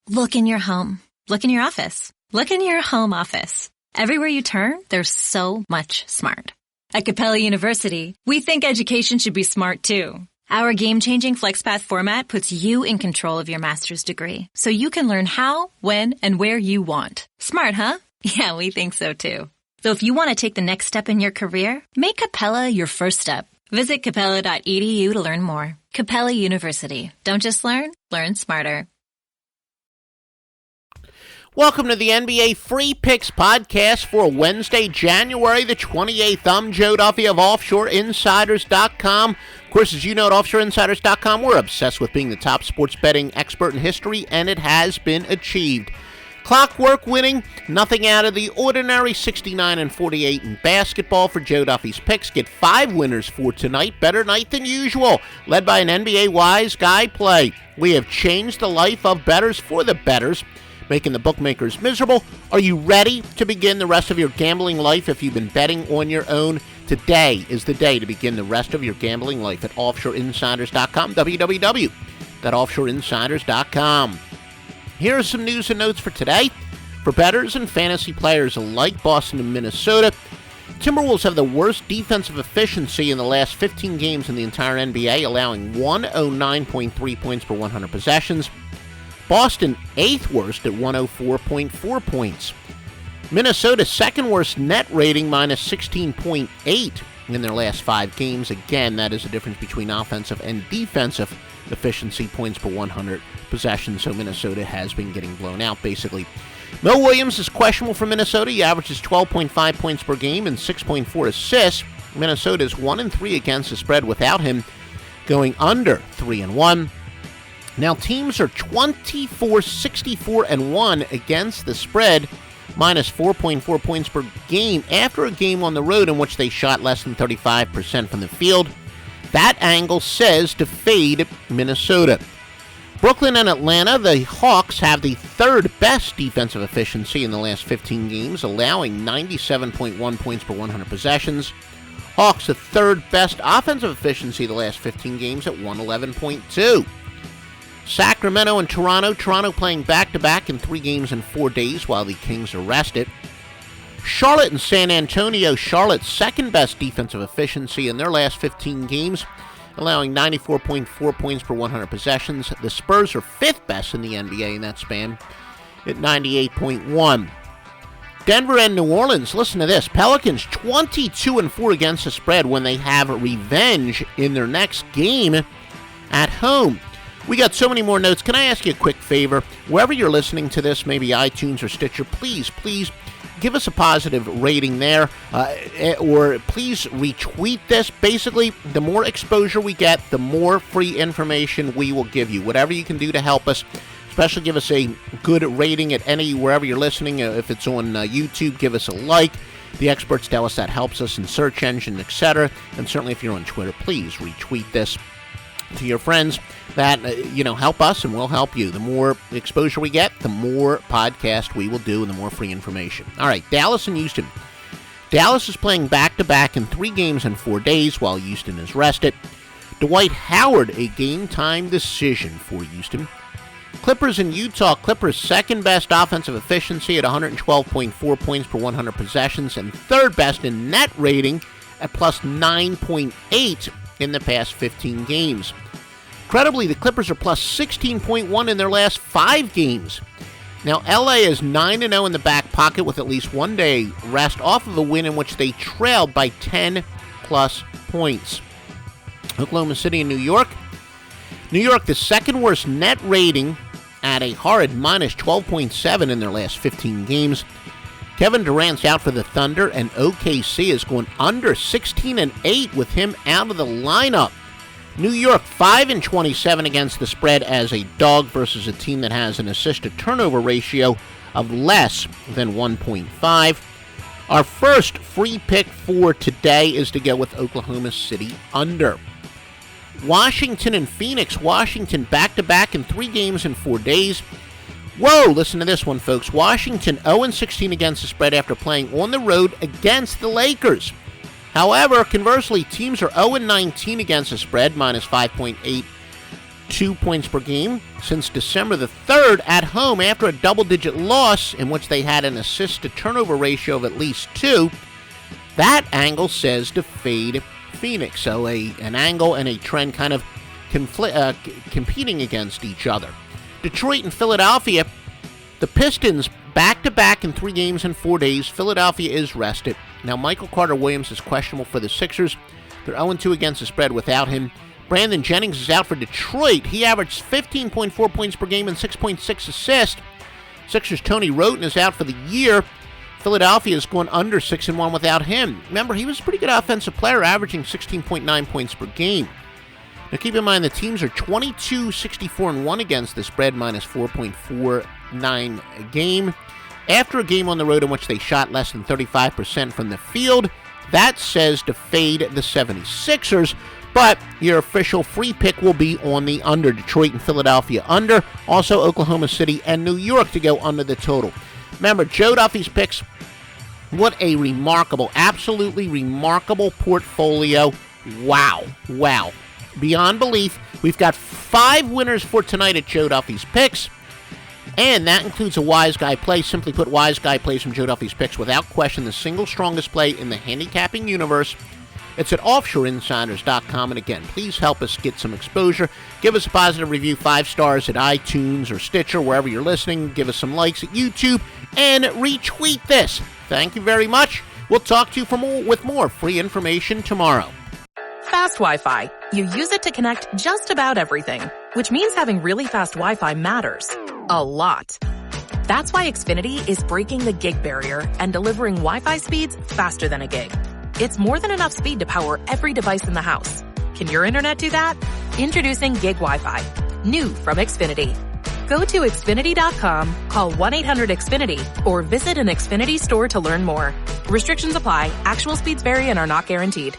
Look in your home. Look in your office. Look in your home office. Everywhere you turn, there's so much smart. At Capella University, we think education should be smart too. Our game-changing FlexPath format puts you in control of your master's degree, so you can learn how, when, and where you want. Smart, huh? Yeah, we think so too. So if you want to take the next step in your career, make Capella your first step. Visit capella.edu to learn more. Capella University. Don't just learn smarter. Welcome to the NBA Free Picks podcast for Wednesday, January the 28th. I'm Joe Duffy of OffshoreInsiders.com. Of course, as you know, at OffshoreInsiders.com, we're obsessed with being the top sports betting expert in history, and it has been achieved. Clockwork winning, nothing out of the ordinary, 69-48 in basketball for Joe Duffy's picks. Get 5 winners for tonight, better night than usual, led by an NBA-wise guy play. We have changed the life of bettors for the bettors, making the bookmakers miserable. Are you ready to begin the rest of your gambling life if you've been betting on your own? Today is the day to begin the rest of your gambling life at OffshoreInsiders.com, www.OffshoreInsiders.com. Here are some news and notes for today. For bettors and fantasy players alike, Boston and Minnesota. Timberwolves have the worst defensive efficiency in the last 15 games in the entire NBA, allowing 109.3 points per 100 possessions. Boston, 8th worst at 104.4 points. Minnesota, 2nd worst net rating, minus 16.8 in their last 5 games. Again, that is the difference between offensive and defensive efficiency, points per 100 possessions. So Minnesota has been getting blown out, basically. Mo Williams is questionable for Minnesota. He averages 12.5 points per game and 6.4 assists. Minnesota is 1-3 against the spread without him, going under 3-1. Now, teams are 24-64-1 against the spread, minus 4.4 points per game after a game on the road in which they shot less than 35% from the field. That angle says to fade Minnesota. Brooklyn and Atlanta, the Hawks have the 3rd best defensive efficiency in the last 15 games, allowing 97.1 points per 100 possessions. Hawks, the 3rd best offensive efficiency the last 15 games at 111.2. Sacramento and Toronto playing back-to-back in 3 games in 4 days while the Kings are rested. Charlotte and San Antonio, Charlotte's 2nd best defensive efficiency in their last 15 games, allowing 94.4 points per 100 possessions. The Spurs are 5th best in the NBA in that span at 98.1. Denver and New Orleans, listen to this. Pelicans 22-4 against the spread when they have revenge in their next game at home. We got so many more notes. Can I ask you a quick favor? Wherever you're listening to this, maybe iTunes or Stitcher, please give us a positive rating there, or please retweet this. Basically, the more exposure we get, the more free information we will give you. Whatever you can do to help us, especially give us a good rating at wherever you're listening. If it's on YouTube, give us a like. The experts tell us that helps us in search engine, etc. And certainly if you're on Twitter, please retweet this to your friends. That, help us and we'll help you. The more exposure we get, the more podcast we will do and the more free information. All right, Dallas and Houston. Dallas is playing back-to-back in 3 games in 4 days while Houston is rested. Dwight Howard, a game-time decision for Houston. Clippers and Utah. Clippers' 2nd best offensive efficiency at 112.4 points per 100 possessions and 3rd best in net rating at plus 9.8 in the past 15 games. Credibly, the Clippers are plus 16.1 in their last 5 games. Now, LA is 9-0 in the back pocket with at least 1 day rest off of a win in which they trailed by 10-plus points. Oklahoma City and New York. New York, the 2nd worst net rating at a horrid minus 12.7 in their last 15 games. Kevin Durant's out for the Thunder, and OKC is going under 16-8 with him out of the lineup. New York 5-27 against the spread as a dog versus a team that has an assist-to-turnover ratio of less than 1.5. Our first free pick for today is to go with Oklahoma City under. Washington and Phoenix. Washington back-to-back in 3 games in 4 days. Whoa, listen to this one, folks. Washington 0-16 against the spread after playing on the road against the Lakers. However, conversely, teams are 0-19 against the spread, minus 5.8 2 points per game since December the 3rd at home after a double-digit loss in which they had an assist-to-turnover ratio of at least 2. That angle says to fade Phoenix. So an angle and a trend kind of competing against each other. Detroit and Philadelphia, the Pistons back-to-back in 3 games in 4 days. Philadelphia is rested. Now, Michael Carter-Williams is questionable for the Sixers. They're 0-2 against the spread without him. Brandon Jennings is out for Detroit. He averaged 15.4 points per game and 6.6 assists. Sixers' Tony Wroten is out for the year. Philadelphia is going under 6-1 without him. Remember, he was a pretty good offensive player, averaging 16.9 points per game. Now, keep in mind, the teams are 22-64-1 against the spread, minus 4.49 a game. After a game on the road in which they shot less than 35% from the field, that says to fade the 76ers, but your official free pick will be on the under. Detroit and Philadelphia under. Also, Oklahoma City and New York to go under the total. Remember, Joe Duffy's picks, what a remarkable, absolutely remarkable portfolio. Wow. Beyond belief. We've got 5 winners for tonight at Joe Duffy's picks. And that includes a Wise Guy play. Simply put, Wise Guy plays from Joe Duffy's picks without question the single strongest play in the handicapping universe. It's at offshoreinsiders.com. And again, please help us get some exposure. Give us a positive review, 5 stars at iTunes or Stitcher, wherever you're listening. Give us some likes at YouTube and retweet this. Thank you very much. We'll talk to you with more free information tomorrow. Fast Wi-Fi. You use it to connect just about everything, which means having really fast Wi-Fi matters. A lot. That's why Xfinity is breaking the gig barrier and delivering Wi-Fi speeds faster than a gig. It's more than enough speed to power every device in the house. Can your internet do that? Introducing Gig Wi-Fi. New from Xfinity. Go to Xfinity.com, call 1-800-XFINITY, or visit an Xfinity store to learn more. Restrictions apply. Actual speeds vary and are not guaranteed.